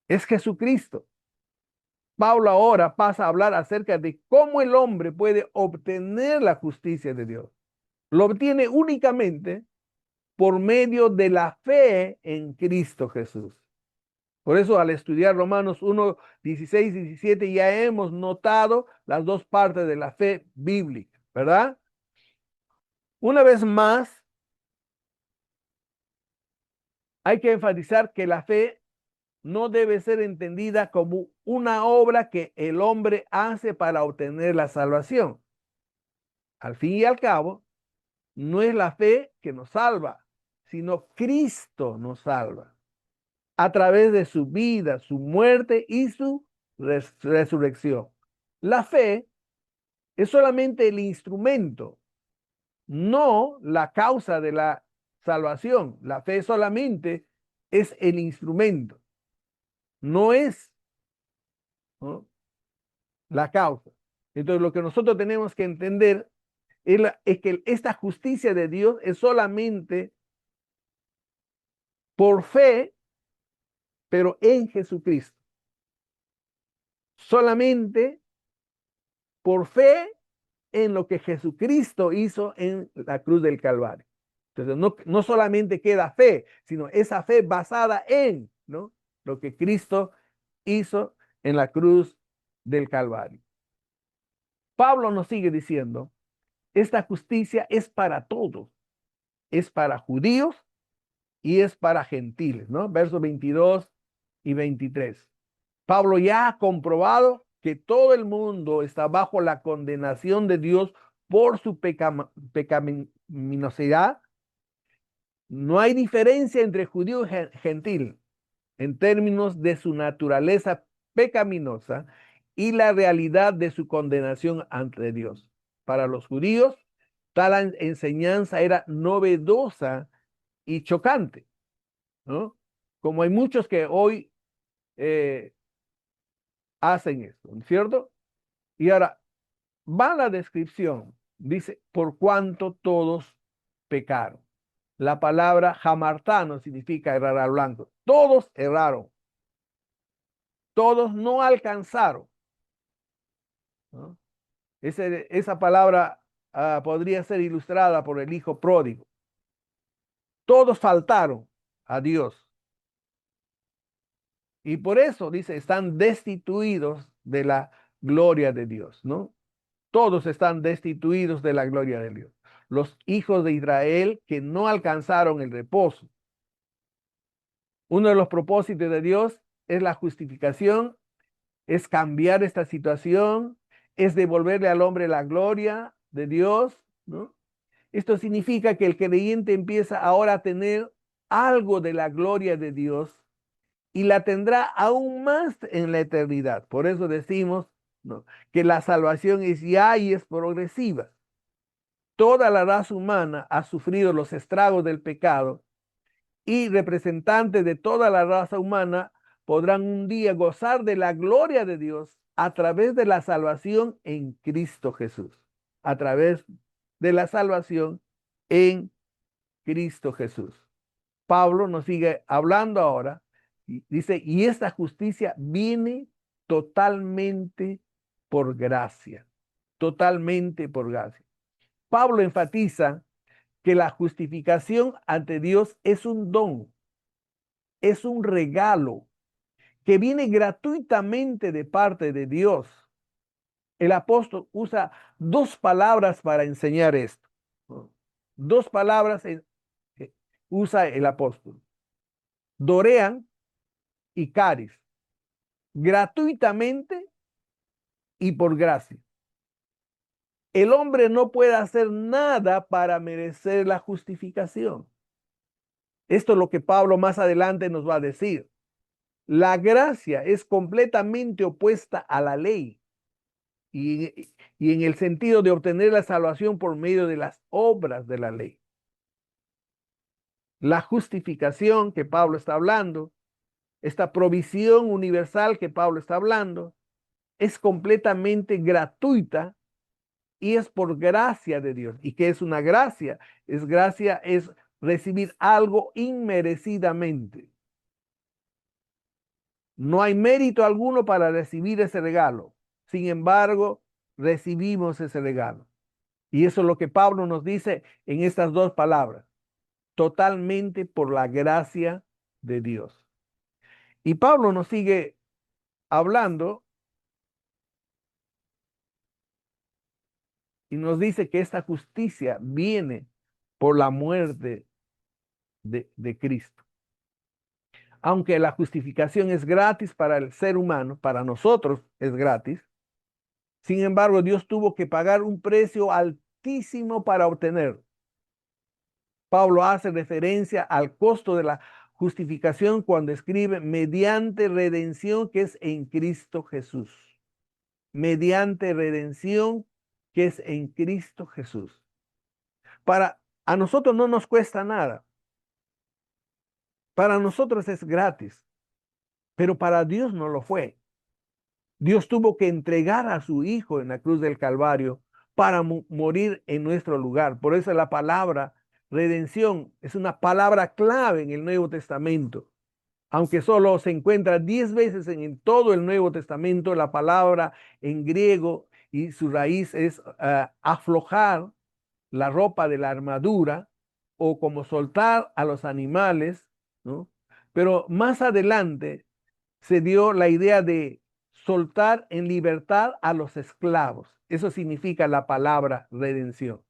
Es Jesucristo. Pablo ahora pasa a hablar acerca de cómo el hombre puede obtener la justicia de Dios. Lo obtiene únicamente por medio de la fe en Cristo Jesús. Por eso al estudiar Romanos 1:16 y 17 ya hemos notado las dos partes de la fe bíblica, ¿verdad? Una vez más, hay que enfatizar que la fe no debe ser entendida como una obra que el hombre hace para obtener la salvación. Al fin y al cabo, no es la fe que nos salva, sino Cristo nos salva a través de su vida, su muerte y su resurrección. La fe es solamente el instrumento, no la causa de la salvación. La fe solamente es el instrumento, no es, ¿no?, la causa. Entonces, lo que nosotros tenemos que entender es que esta justicia de Dios es solamente por fe, pero en Jesucristo. Solamente por fe en lo que Jesucristo hizo en la cruz del Calvario. Entonces, no solamente queda fe, sino esa fe basada en, ¿no?, lo que Cristo hizo en la cruz del Calvario. Pablo nos sigue diciendo, esta justicia es para todos, es para judíos y es para gentiles, ¿no? Versos 22 y 23. Pablo ya ha comprobado que todo el mundo está bajo la condenación de Dios por su pecaminosidad. No hay diferencia entre judío y gentil en términos de su naturaleza pecaminosa y la realidad de su condenación ante Dios. Para los judíos, tal enseñanza era novedosa y chocante, ¿no? Como hay muchos que hoy hacen esto, ¿cierto? Y ahora, va la descripción. Dice, por cuanto todos pecaron. La palabra hamartano significa errar al blanco. Todos erraron. Todos no alcanzaron, ¿no? Esa palabra podría ser ilustrada por el hijo pródigo. Todos faltaron a Dios. Y por eso, dice, están destituidos de la gloria de Dios, ¿no? Todos están destituidos de la gloria de Dios. Los hijos de Israel que no alcanzaron el reposo. Uno de los propósitos de Dios es la justificación, es cambiar esta situación, es devolverle al hombre la gloria de Dios, ¿no? Esto significa que el creyente empieza ahora a tener algo de la gloria de Dios y la tendrá aún más en la eternidad. Por eso decimos, ¿no?, que la salvación es ya y es progresiva. Toda la raza humana ha sufrido los estragos del pecado y representantes de toda la raza humana podrán un día gozar de la gloria de Dios a través de la salvación en Cristo Jesús. A través de la salvación en Cristo Jesús. Pablo nos sigue hablando ahora y dice, y esta justicia viene totalmente por gracia, totalmente por gracia. Pablo enfatiza que la justificación ante Dios es un don, es un regalo que viene gratuitamente de parte de Dios. El apóstol usa dos palabras para enseñar esto. Dos palabras usa el apóstol. Dorean y caris. Gratuitamente y por gracia. El hombre no puede hacer nada para merecer la justificación. Esto es lo que Pablo más adelante nos va a decir. La gracia es completamente opuesta a la ley y en el sentido de obtener la salvación por medio de las obras de la ley. La justificación que Pablo está hablando, esta provisión universal que Pablo está hablando, es completamente gratuita y es por gracia de Dios. ¿Y qué es una gracia? Es recibir algo inmerecidamente. No hay mérito alguno para recibir ese regalo. Sin embargo, recibimos ese regalo. Y eso es lo que Pablo nos dice en estas dos palabras. Totalmente por la gracia de Dios. Y Pablo nos sigue hablando y nos dice que esta justicia viene por la muerte de Cristo. Aunque la justificación es gratis para el ser humano, para nosotros es gratis, sin embargo, Dios tuvo que pagar un precio altísimo para obtener. Pablo hace referencia al costo de la justificación cuando escribe mediante redención que es en Cristo Jesús. Mediante redención que es en Cristo Jesús. A nosotros no nos cuesta nada. Para nosotros es gratis, pero para Dios no lo fue. Dios tuvo que entregar a su Hijo en la cruz del Calvario para morir en nuestro lugar. Por eso la palabra redención es una palabra clave en el Nuevo Testamento. Aunque solo se encuentra 10 veces en todo el Nuevo Testamento, la palabra en griego y su raíz es aflojar la ropa de la armadura o como soltar a los animales, ¿no? Pero más adelante se dio la idea de soltar en libertad a los esclavos. Eso significa la palabra redención.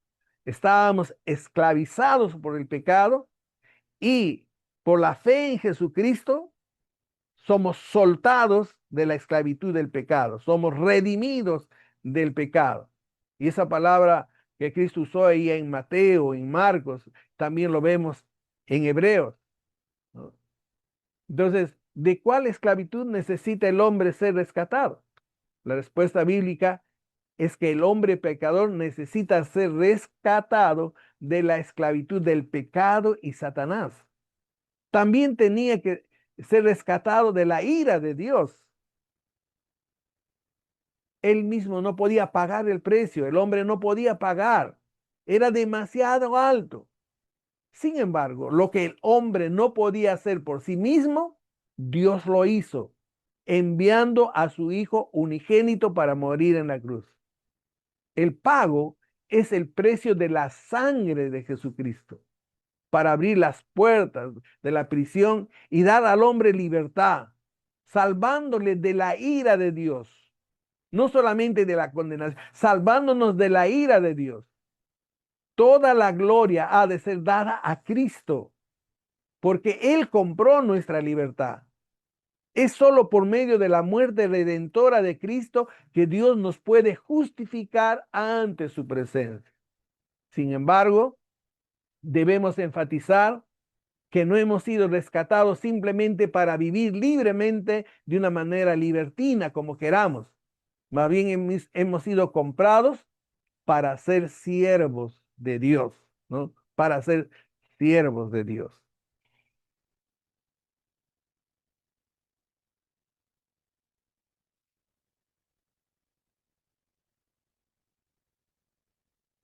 Estábamos esclavizados por el pecado y por la fe en Jesucristo somos soltados de la esclavitud del pecado, somos redimidos del pecado. Y esa palabra que Cristo usó ahí en Mateo, en Marcos, también lo vemos en Hebreos, ¿no? Entonces, ¿de cuál esclavitud necesita el hombre ser rescatado? La respuesta bíblica es que el hombre pecador necesita ser rescatado de la esclavitud del pecado y Satanás. También tenía que ser rescatado de la ira de Dios. él mismo no podía pagar el precio, el hombre no podía pagar, era demasiado alto. Sin embargo, lo que el hombre no podía hacer por sí mismo, Dios lo hizo, enviando a su Hijo unigénito para morir en la cruz. El pago es el precio de la sangre de Jesucristo para abrir las puertas de la prisión y dar al hombre libertad, salvándole de la ira de Dios, no solamente de la condenación, salvándonos de la ira de Dios. Toda la gloria ha de ser dada a Cristo, porque Él compró nuestra libertad. Es solo por medio de la muerte redentora de Cristo que Dios nos puede justificar ante su presencia. Sin embargo, debemos enfatizar que no hemos sido rescatados simplemente para vivir libremente de una manera libertina como queramos. Más bien hemos sido comprados para ser siervos de Dios, ¿no? Para ser siervos de Dios.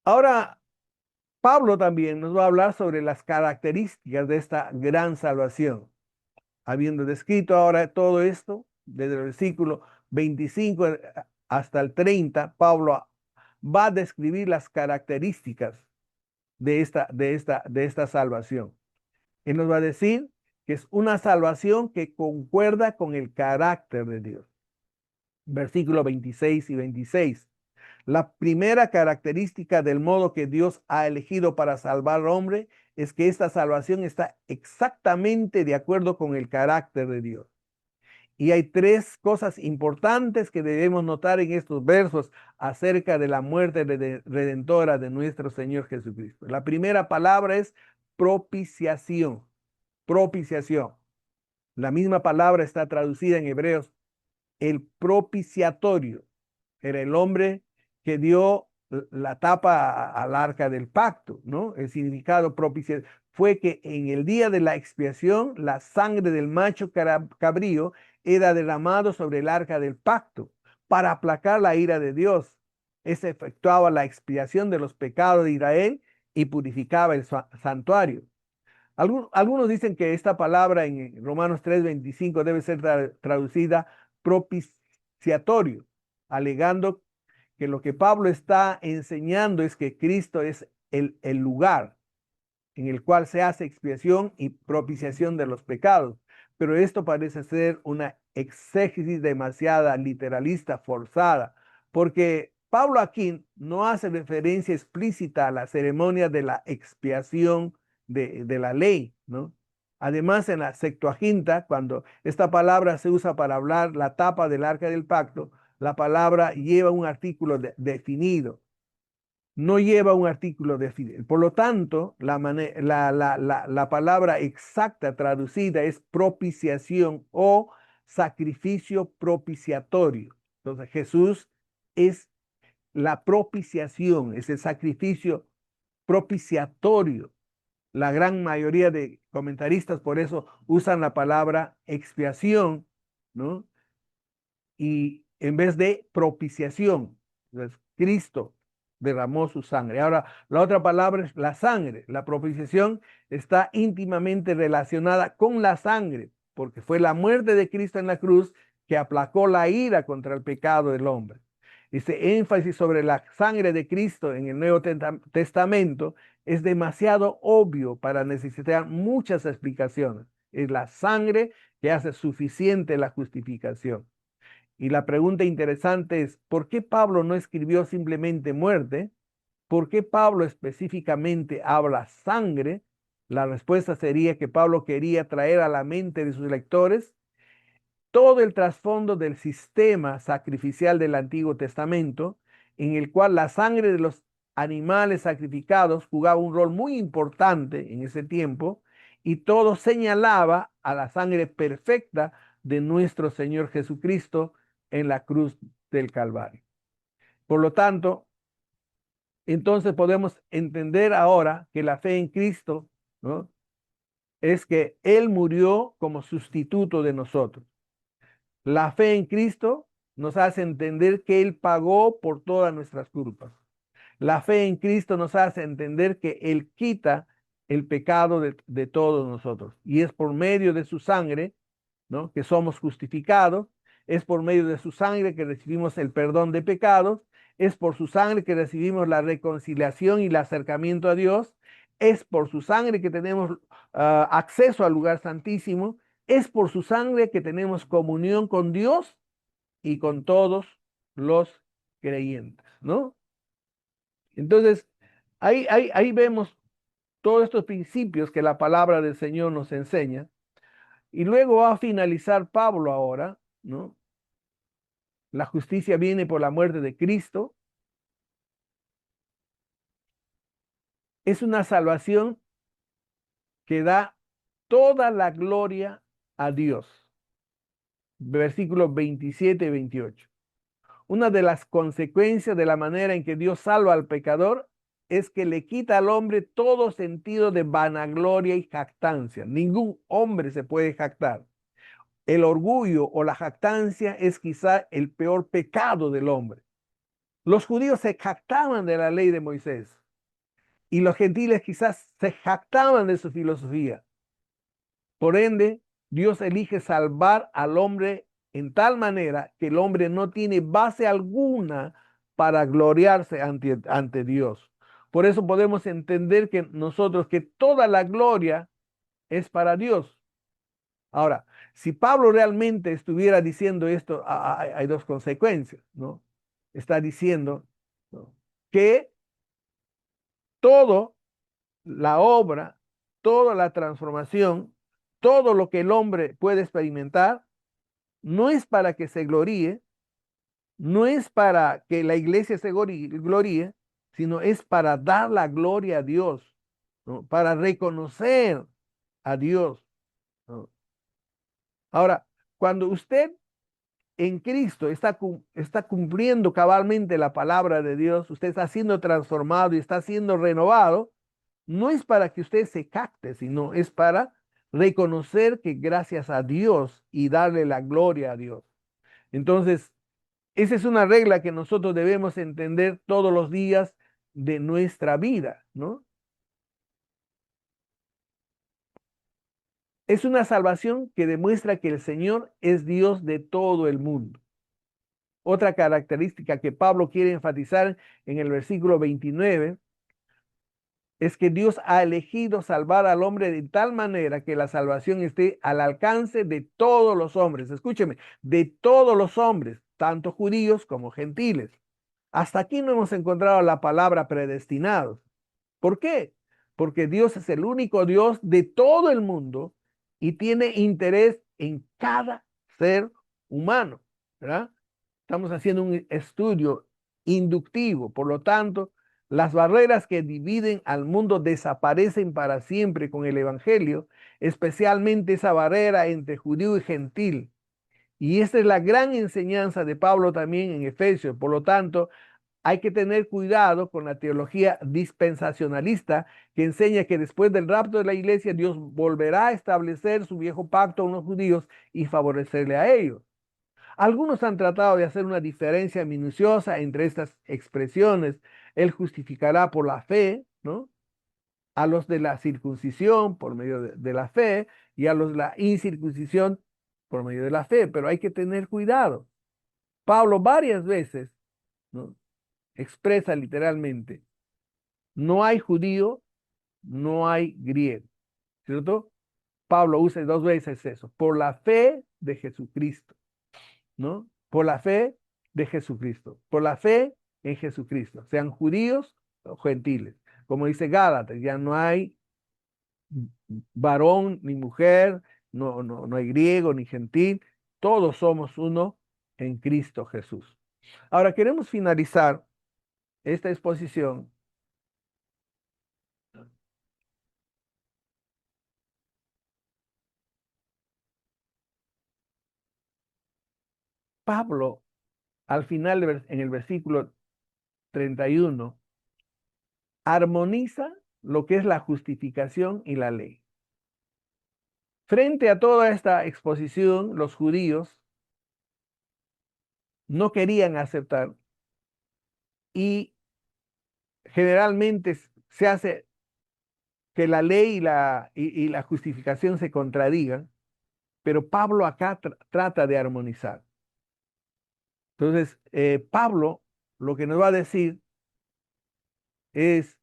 Ahora, Pablo también nos va a hablar sobre las características de esta gran salvación. Habiendo descrito ahora todo esto, desde el versículo 25 hasta el 30, Pablo va a describir las características de esta salvación. Él nos va a decir que es una salvación que concuerda con el carácter de Dios. Versículos 26 y 26. La primera característica del modo que Dios ha elegido para salvar al hombre es que esta salvación está exactamente de acuerdo con el carácter de Dios. Y hay tres cosas importantes que debemos notar en estos versos acerca de la muerte redentora de nuestro Señor Jesucristo. La primera palabra es propiciación. Propiciación. La misma palabra está traducida en Hebreos, el propiciatorio. Era el hombre que dio la tapa al arca del pacto, ¿no? El significado propicio fue que en el día de la expiación la sangre del macho cabrío era derramado sobre el arca del pacto para aplacar la ira de Dios. Ese efectuaba la expiación de los pecados de Israel y purificaba el santuario. Algunos dicen que esta palabra en Romanos 3:25 debe ser traducida propiciatorio, alegando que lo que Pablo está enseñando es que Cristo es el lugar en el cual se hace expiación y propiciación de los pecados. Pero esto parece ser una exégesis demasiada literalista, forzada, porque Pablo aquí no hace referencia explícita a la ceremonia de la expiación de la ley, ¿no? Además, en la Septuaginta, cuando esta palabra se usa para hablar la tapa del arca del pacto, la palabra lleva un artículo definido, no lleva un artículo definido. Por lo tanto, la palabra exacta traducida es propiciación o sacrificio propiciatorio. Entonces, Jesús es la propiciación, es el sacrificio propiciatorio. La gran mayoría de comentaristas por eso usan la palabra expiación, ¿no? Y en vez de propiciación, entonces, Cristo derramó su sangre. Ahora, la otra palabra es la sangre. La propiciación está íntimamente relacionada con la sangre, porque fue la muerte de Cristo en la cruz que aplacó la ira contra el pecado del hombre. Ese énfasis sobre la sangre de Cristo en el Nuevo Testamento es demasiado obvio para necesitar muchas explicaciones. Es la sangre que hace suficiente la justificación. Y la pregunta interesante es, ¿por qué Pablo no escribió simplemente muerte? ¿Por qué Pablo específicamente habla sangre? La respuesta sería que Pablo quería traer a la mente de sus lectores todo el trasfondo del sistema sacrificial del Antiguo Testamento, en el cual la sangre de los animales sacrificados jugaba un rol muy importante en ese tiempo, y todo señalaba a la sangre perfecta de nuestro Señor Jesucristo en la cruz del Calvario. Por lo tanto, entonces podemos entender ahora que la fe en Cristo, ¿no?, es que Él murió como sustituto de nosotros. La fe en Cristo nos hace entender que Él pagó por todas nuestras culpas. La fe en Cristo nos hace entender que Él quita el pecado de todos nosotros. Y es por medio de su sangre, ¿no?, que somos justificados. Es por medio de su sangre que recibimos el perdón de pecados. Es por su sangre que recibimos la reconciliación y el acercamiento a Dios. Es por su sangre que tenemos acceso al lugar santísimo. Es por su sangre que tenemos comunión con Dios y con todos los creyentes, ¿no? Entonces, ahí vemos todos estos principios que la palabra del Señor nos enseña. Y luego va a finalizar Pablo ahora, ¿no? La justicia viene por la muerte de Cristo. Es una salvación que da toda la gloria a Dios. Versículos 27 y 28. Una de las consecuencias de la manera en que Dios salva al pecador es que le quita al hombre todo sentido de vanagloria y jactancia. Ningún hombre se puede jactar. El orgullo o la jactancia es quizá el peor pecado del hombre. Los judíos se jactaban de la ley de Moisés y los gentiles quizás se jactaban de su filosofía. Por ende, Dios elige salvar al hombre en tal manera que el hombre no tiene base alguna para gloriarse ante Dios. Por eso podemos entender que nosotros, que toda la gloria es para Dios. Ahora, si Pablo realmente estuviera diciendo esto, hay dos consecuencias, ¿no? Está diciendo, ¿no?, que toda la obra, toda la transformación, todo lo que el hombre puede experimentar, no es para que se gloríe, no es para que la iglesia se gloríe, sino es para dar la gloria a Dios, ¿no?, para reconocer a Dios, ¿no? Ahora, cuando usted en Cristo está cumpliendo cabalmente la palabra de Dios, usted está siendo transformado y está siendo renovado, no es para que usted se capte, sino es para reconocer que gracias a Dios y darle la gloria a Dios. Entonces, esa es una regla que nosotros debemos entender todos los días de nuestra vida, ¿no? Es una salvación que demuestra que el Señor es Dios de todo el mundo. Otra característica que Pablo quiere enfatizar en el versículo 29 es que Dios ha elegido salvar al hombre de tal manera que la salvación esté al alcance de todos los hombres. Escúcheme, de todos los hombres, tanto judíos como gentiles. Hasta aquí no hemos encontrado la palabra predestinados. ¿Por qué? Porque Dios es el único Dios de todo el mundo y tiene interés en cada ser humano, ¿verdad? Estamos haciendo un estudio inductivo, por lo tanto, las barreras que dividen al mundo desaparecen para siempre con el Evangelio, especialmente esa barrera entre judío y gentil. Y esta es la gran enseñanza de Pablo también en Efesios. Por lo tanto, hay que tener cuidado con la teología dispensacionalista que enseña que después del rapto de la iglesia Dios volverá a establecer su viejo pacto con los judíos y favorecerle a ellos. Algunos han tratado de hacer una diferencia minuciosa entre estas expresiones. Él justificará por la fe, ¿no?, a los de la circuncisión por medio de la fe y a los de la incircuncisión por medio de la fe. Pero hay que tener cuidado. Pablo varias veces, ¿no?, expresa literalmente, no hay judío, no hay griego, ¿cierto? Pablo usa dos veces eso, por la fe de Jesucristo, ¿no? Por la fe de Jesucristo, por la fe en Jesucristo, sean judíos o gentiles. Como dice Gálatas, ya no hay varón ni mujer, no hay griego ni gentil, todos somos uno en Cristo Jesús. Ahora queremos finalizar esta exposición Pablo, al final, en el versículo 31, armoniza lo que es la justificación y la ley. Frente a toda esta exposición, los judíos no querían aceptar y generalmente se hace que la ley y la justificación se contradigan, pero Pablo acá trata de armonizar. Entonces, Pablo lo que nos va a decir es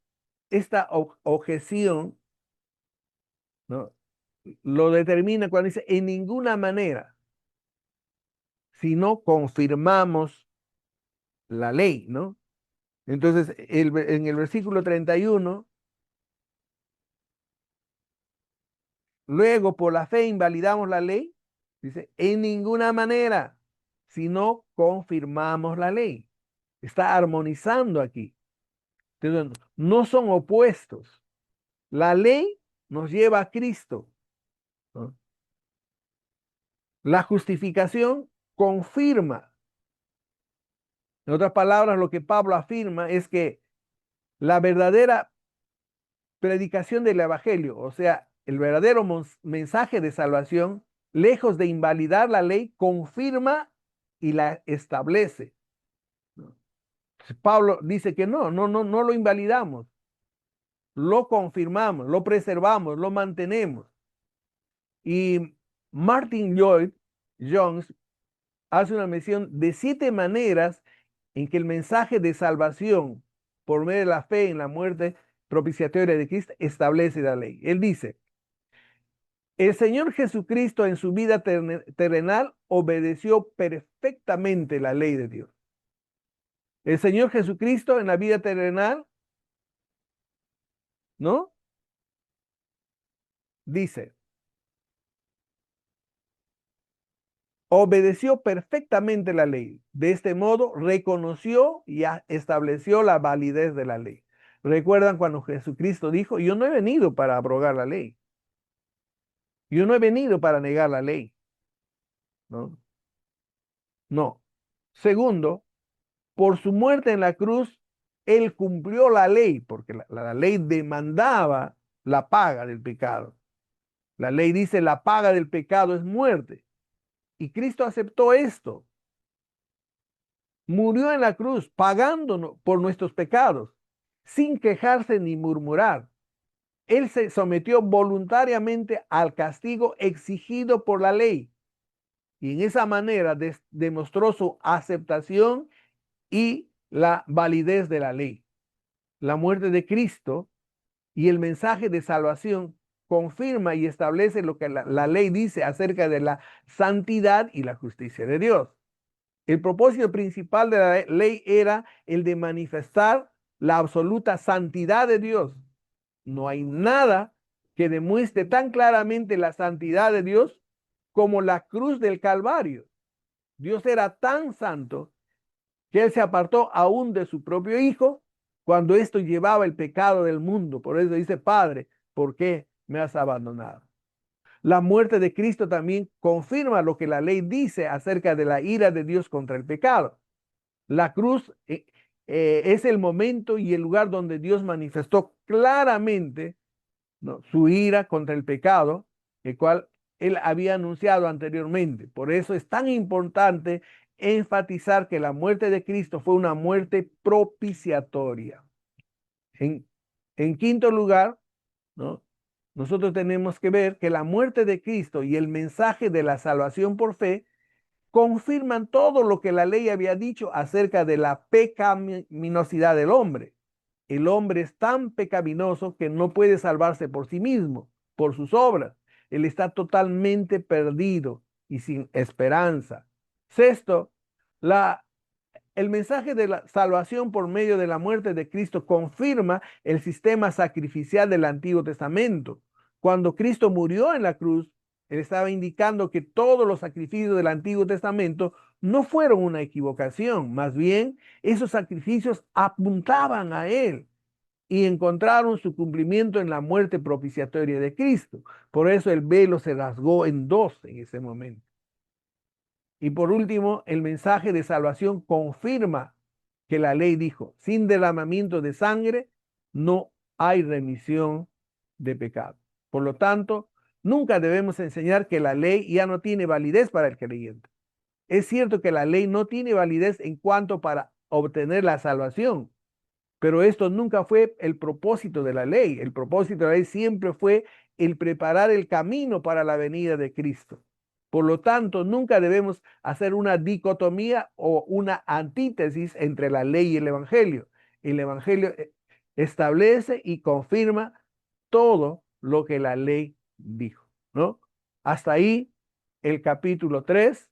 esta objeción, ¿no? Lo determina cuando dice en ninguna manera, si no confirmamos la ley, ¿no? Entonces, en el versículo 31, luego por la fe invalidamos la ley, dice, en ninguna manera, si no confirmamos la ley. Está armonizando aquí. Entonces, no son opuestos. La ley nos lleva a Cristo, ¿no? La justificación confirma. En otras palabras, lo que Pablo afirma es que la verdadera predicación del Evangelio, o sea, el verdadero mensaje de salvación, lejos de invalidar la ley, confirma y la establece. Pablo dice que no lo invalidamos, lo confirmamos, lo preservamos, lo mantenemos. Y Martin Lloyd Jones hace una mención de 7 maneras en que el mensaje de salvación por medio de la fe en la muerte propiciatoria de Cristo establece la ley. Él dice, el Señor Jesucristo en su vida terrenal obedeció perfectamente la ley de Dios. El Señor Jesucristo en la vida terrenal, ¿no? Dice, obedeció perfectamente la ley. De este modo, reconoció y estableció la validez de la ley. ¿Recuerdan cuando Jesucristo dijo, yo no he venido para abrogar la ley? Yo no he venido para negar la ley, ¿no? No. Segundo, por su muerte en la cruz, él cumplió la ley, porque la ley demandaba la paga del pecado. La ley dice, la paga del pecado es muerte. Y Cristo aceptó esto. Murió en la cruz, pagando por nuestros pecados, sin quejarse ni murmurar. Él se sometió voluntariamente al castigo exigido por la ley. Y en esa manera demostró su aceptación y la validez de la ley. La muerte de Cristo y el mensaje de salvación confirma y establece lo que la ley dice acerca de la santidad y la justicia de Dios. El propósito principal de la ley era el de manifestar la absoluta santidad de Dios. No hay nada que demuestre tan claramente la santidad de Dios como la cruz del Calvario. Dios era tan santo que Él se apartó aún de su propio Hijo cuando esto llevaba el pecado del mundo. Por eso dice, Padre, ¿por qué me has abandonado? La muerte de Cristo también confirma lo que la ley dice acerca de la ira de Dios contra el pecado. La cruz es el momento y el lugar donde Dios manifestó claramente, ¿no?, su ira contra el pecado, el cual él había anunciado anteriormente. Por eso es tan importante enfatizar que la muerte de Cristo fue una muerte propiciatoria. En, en quinto lugar, ¿no?, nosotros tenemos que ver que la muerte de Cristo y el mensaje de la salvación por fe confirman todo lo que la ley había dicho acerca de la pecaminosidad del hombre. El hombre es tan pecaminoso que no puede salvarse por sí mismo, por sus obras. Él está totalmente perdido y sin esperanza. Sexto, el mensaje de la salvación por medio de la muerte de Cristo confirma el sistema sacrificial del Antiguo Testamento. Cuando Cristo murió en la cruz, él estaba indicando que todos los sacrificios del Antiguo Testamento no fueron una equivocación, más bien esos sacrificios apuntaban a él y encontraron su cumplimiento en la muerte propiciatoria de Cristo. Por eso el velo se rasgó en dos en ese momento. Y por último, el mensaje de salvación confirma que la ley dijo, sin derramamiento de sangre no hay remisión de pecado. Por lo tanto, nunca debemos enseñar que la ley ya no tiene validez para el creyente. Es cierto que la ley no tiene validez en cuanto para obtener la salvación, pero esto nunca fue el propósito de la ley. El propósito de la ley siempre fue el preparar el camino para la venida de Cristo. Por lo tanto, nunca debemos hacer una dicotomía o una antítesis entre la ley y el Evangelio. El Evangelio establece y confirma todo lo que la ley dijo, ¿no? Hasta ahí el capítulo 3.